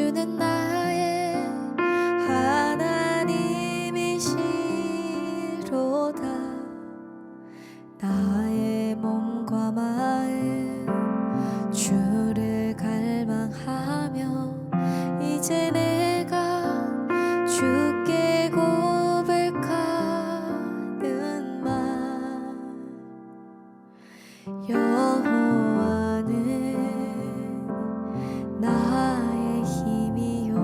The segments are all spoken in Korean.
주는 나의 하나님이시로다. 나의 몸과 마음 주를 갈망하며 이제 내가 주께 고백하는 말. 여호와는 나의 힘이요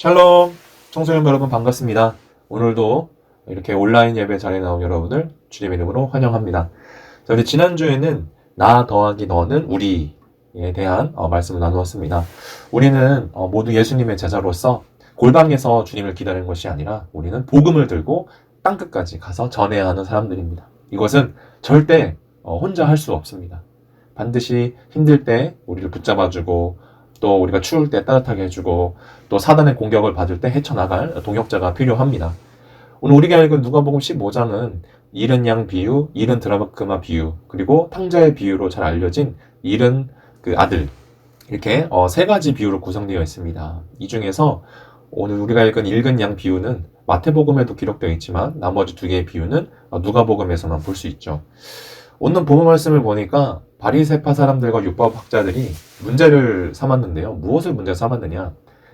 샬롬! 청소년 여러분 반갑습니다. 오늘도 이렇게 온라인 예배 자리에 나온 여러분을 주님의 이름으로 환영합니다. 자, 우리 지난주에는 나 더하기 너는 우리에 대한 말씀을 나누었습니다. 우리는 모두 예수님의 제자로서 골방에서 주님을 기다리는 것이 아니라 우리는 복음을 들고 땅끝까지 가서 전해야 하는 사람들입니다. 이것은 절대 혼자 할 수 없습니다. 반드시 힘들 때 우리를 붙잡아주고 또 우리가 추울 때 따뜻하게 해주고 또 사단의 공격을 받을 때 헤쳐나갈 동역자가 필요합니다. 오늘 우리가 읽은 누가복음 15장은 잃은 양 비유, 잃은 드라크마 비유, 그리고 탕자의 비유로 잘 알려진 잃은 그 아들, 이렇게 세 가지 비유로 구성되어 있습니다. 이 중에서 오늘 우리가 읽은 양 비유는 마태복음에도 기록되어 있지만 나머지 두 개의 비유는 누가복음에서만 볼 수 있죠. 오늘 본문 말씀을 보니까 바리새파 사람들과 율법학자들이 문제를 삼았는데요. 무엇을 문제 삼았느냐?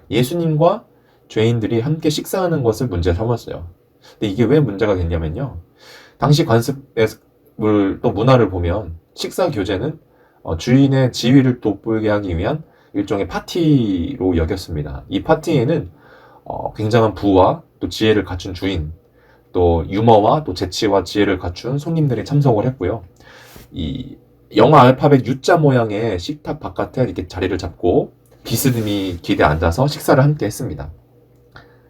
예수님과 죄인들이 함께 식사하는 것을 문제 삼았어요. 근데 이게 왜 문제가 됐냐면요. 당시 관습을 또 문화를 보면 식사 교제는 주인의 지위를 돋보이게 하기 위한 일종의 파티로 여겼습니다. 이 파티에는 굉장한 부와 또 지혜를 갖춘 주인, 또 유머와 또 재치와 지혜를 갖춘 손님들이 참석을 했고요. 이 영어 알파벳 U자 모양의 식탁 바깥에 이렇게 자리를 잡고 비스듬히 기대에 앉아서 식사를 함께 했습니다.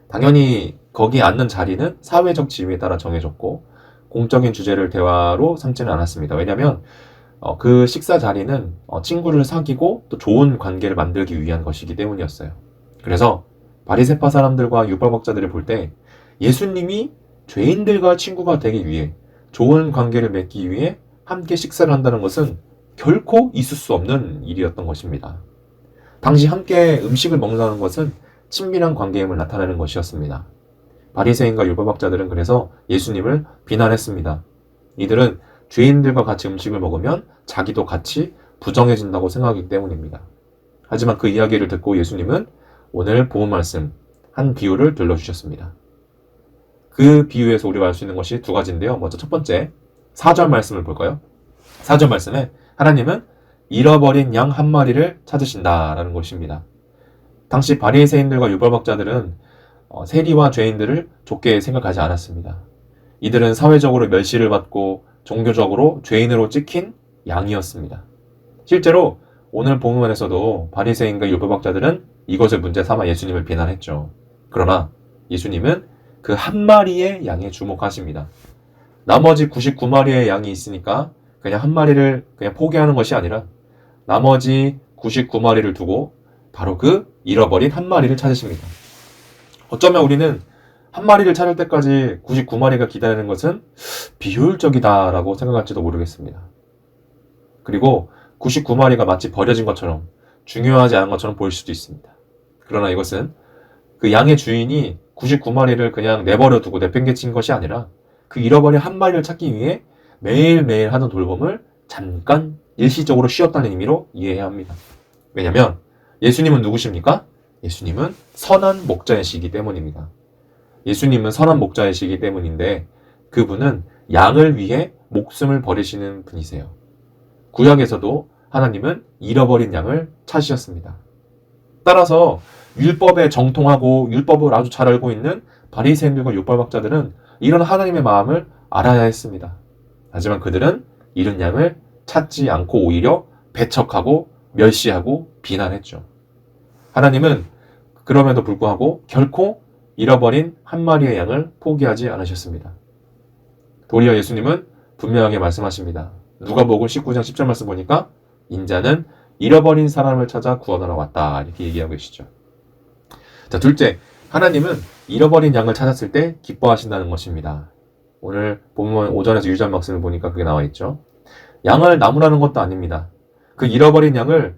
당연히 거기 앉는 자리는 사회적 지위에 따라 정해졌고 공적인 주제를 대화로 삼지는 않았습니다. 왜냐하면 그 식사 자리는 친구를 사귀고 또 좋은 관계를 만들기 위한 것이기 때문이었어요. 그래서 바리새파 사람들과 율법학자들을 볼 때 예수님이 죄인들과 친구가 되기 위해 좋은 관계를 맺기 위해 함께 식사를 한다는 것은 결코 있을 수 없는 일이었던 것입니다. 당시 함께 음식을 먹는다는 것은 친밀한 관계임을 나타내는 것이었습니다. 바리새인과 율법학자들은 그래서 예수님을 비난했습니다. 이들은 죄인들과 같이 음식을 먹으면 자기도 같이 부정해진다고 생각하기 때문입니다. 하지만 그 이야기를 듣고 예수님은 오늘 본문 말씀 한 비유를 들려주셨습니다. 그 비유에서 우리가 알 수 있는 것이 두 가지인데요. 먼저 첫 번째 4절 말씀을 볼까요? 4절 말씀에 하나님은 잃어버린 양 한 마리를 찾으신다라는 것입니다. 당시 바리새인들과 율법학자들은 세리와 죄인들을 좋게 생각하지 않았습니다. 이들은 사회적으로 멸시를 받고 종교적으로 죄인으로 찍힌 양이었습니다. 실제로 오늘 본문에서도 바리새인과 율법학자들은 이것을 문제 삼아 예수님을 비난했죠. 그러나 예수님은 그 한 마리의 양에 주목하십니다. 나머지 99마리의 양이 있으니까 그냥 한 마리를 그냥 포기하는 것이 아니라 나머지 99마리를 두고 바로 그 잃어버린 한 마리를 찾으십니다. 어쩌면 우리는 한 마리를 찾을 때까지 99마리가 기다리는 것은 비효율적이다라고 생각할지도 모르겠습니다. 그리고 99마리가 마치 버려진 것처럼 중요하지 않은 것처럼 보일 수도 있습니다. 그러나 이것은 그 양의 주인이 99마리를 그냥 내버려 두고 내팽개친 것이 아니라 그 잃어버린 한 마리를 찾기 위해 매일매일 하는 돌봄을 잠깐 일시적으로 쉬었다는 의미로 이해해야 합니다. 왜냐하면 예수님은 누구십니까? 예수님은 선한 목자이시기 때문입니다. 예수님은 선한 목자이시기 때문인데 그분은 양을 위해 목숨을 버리시는 분이세요. 구약에서도 하나님은 잃어버린 양을 찾으셨습니다. 따라서 율법에 정통하고 율법을 아주 잘 알고 있는 바리새인들과 율법학자들은 이런 하나님의 마음을 알아야 했습니다. 하지만 그들은 잃은 양을 찾지 않고 오히려 배척하고 멸시하고 비난했죠. 하나님은 그럼에도 불구하고 결코 잃어버린 한 마리의 양을 포기하지 않으셨습니다. 도리어 예수님은 분명하게 말씀하십니다. 누가복음 19장 10절 말씀 보니까 인자는 잃어버린 사람을 찾아 구원하러 왔다 이렇게 얘기하고 계시죠. 자, 둘째, 하나님은 잃어버린 양을 찾았을 때 기뻐하신다는 것입니다. 오늘 본문 오전에서 유전 말씀을 보니까 그게 나와 있죠. 양을 나무라는 것도 아닙니다. 그 잃어버린 양을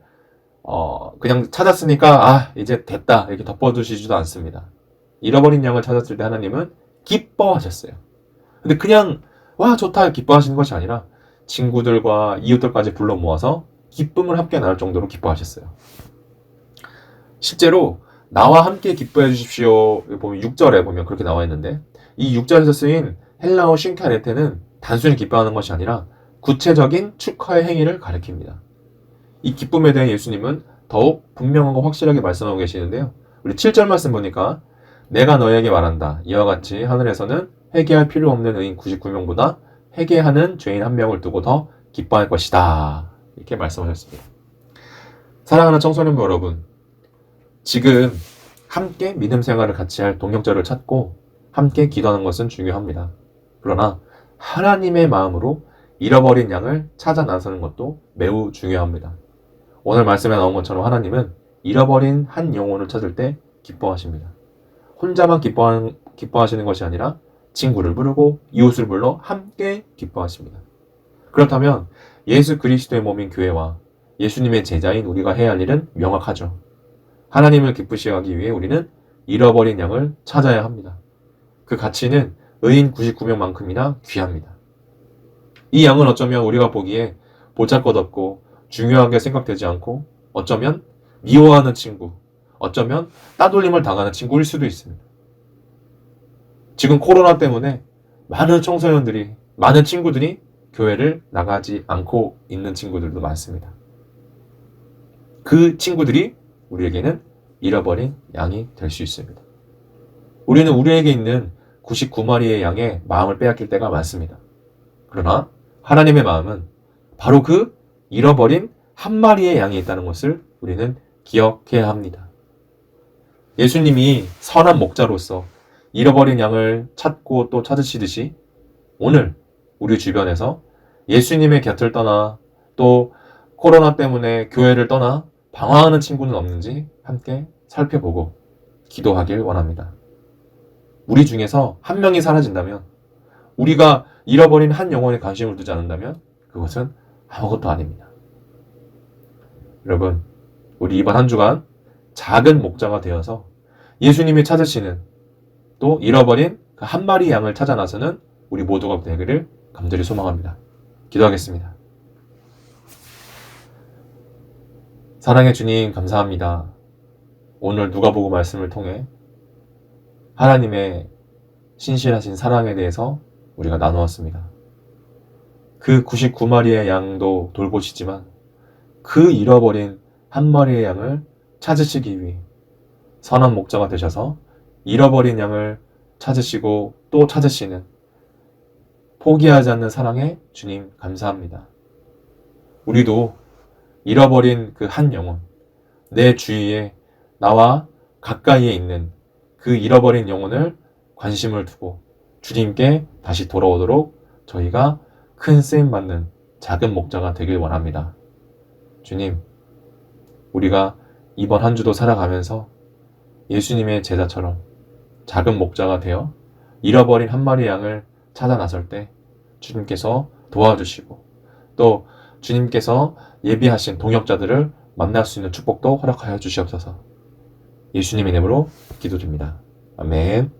그냥 찾았으니까 이제 됐다 이렇게 덮어두시지도 않습니다. 잃어버린 양을 찾았을 때 하나님은 기뻐하셨어요. 근데 그냥 와 좋다 기뻐하시는 것이 아니라 친구들과 이웃들까지 불러 모아서 기쁨을 함께 나눌 정도로 기뻐하셨어요. 실제로 나와 함께 기뻐해 주십시오 보면 6절에 보면 그렇게 나와 있는데 이 6절에서 쓰인 헬라어 쉰카레테는 단순히 기뻐하는 것이 아니라 구체적인 축하의 행위를 가리킵니다. 이 기쁨에 대해 예수님은 더욱 분명하고 확실하게 말씀하고 계시는데요. 우리 7절 말씀 보니까 내가 너에게 말한다. 이와 같이 하늘에서는 회개할 필요 없는 의인 99명보다 회개하는 죄인 1명을 두고 더 기뻐할 것이다. 이렇게 말씀하셨습니다. 사랑하는 청소년부 여러분, 지금 함께 믿음 생활을 같이 할 동역자를 찾고 함께 기도하는 것은 중요합니다. 그러나 하나님의 마음으로 잃어버린 양을 찾아 나서는 것도 매우 중요합니다. 오늘 말씀에 나온 것처럼 하나님은 잃어버린 한 영혼을 찾을 때 기뻐하십니다. 혼자만 기뻐하시는 것이 아니라 친구를 부르고 이웃을 불러 함께 기뻐하십니다. 그렇다면 예수 그리스도의 몸인 교회와 예수님의 제자인 우리가 해야 할 일은 명확하죠. 하나님을 기쁘시게 하기 위해 우리는 잃어버린 양을 찾아야 합니다. 그 가치는 의인 99명만큼이나 귀합니다. 이 양은 어쩌면 우리가 보기에 보잘것없고 중요하게 생각되지 않고 어쩌면 미워하는 친구, 어쩌면 따돌림을 당하는 친구일 수도 있습니다. 지금 코로나 때문에 많은 청소년들이, 많은 친구들이 교회를 나가지 않고 있는 친구들도 많습니다. 그 친구들이 우리에게는 잃어버린 양이 될 수 있습니다. 우리는 우리에게 있는 99마리의 양의 마음을 빼앗길 때가 많습니다. 그러나 하나님의 마음은 바로 그 잃어버린 한 마리의 양이 있다는 것을 우리는 기억해야 합니다. 예수님이 선한 목자로서 잃어버린 양을 찾고 또 찾으시듯이 오늘 우리 주변에서 예수님의 곁을 떠나 또 코로나 때문에 교회를 떠나 방황하는 친구는 없는지 함께 살펴보고 기도하길 원합니다. 우리 중에서 한 명이 사라진다면, 우리가 잃어버린 한 영혼에 관심을 두지 않는다면 그것은 아무것도 아닙니다. 여러분, 우리 이번 한 주간 작은 목자가 되어서 예수님이 찾으시는 또 잃어버린 그 한 마리 양을 찾아 나서는 우리 모두가 되기를 간절히 소망합니다. 기도하겠습니다. 사랑의 주님, 감사합니다. 오늘 누가복음 말씀을 통해 하나님의 신실하신 사랑에 대해서 우리가 나누었습니다. 그 99마리의 양도 돌보시지만 그 잃어버린 한 마리의 양을 찾으시기 위해 선한 목자가 되셔서 잃어버린 양을 찾으시고 또 찾으시는 포기하지 않는 사랑에 주님 감사합니다. 우리도 잃어버린 그 한 영혼, 내 주위에 나와 가까이에 있는 그 잃어버린 영혼을 관심을 두고 주님께 다시 돌아오도록 저희가 큰 쓰임받는 작은 목자가 되길 원합니다. 주님, 우리가 이번 한 주도 살아가면서 예수님의 제자처럼 작은 목자가 되어 잃어버린 한 마리 양을 찾아 나설 때 주님께서 도와주시고 또 주님께서 예비하신 동역자들을 만날 수 있는 축복도 허락하여 주시옵소서. 예수님의 이름으로 기도드립니다. 아멘.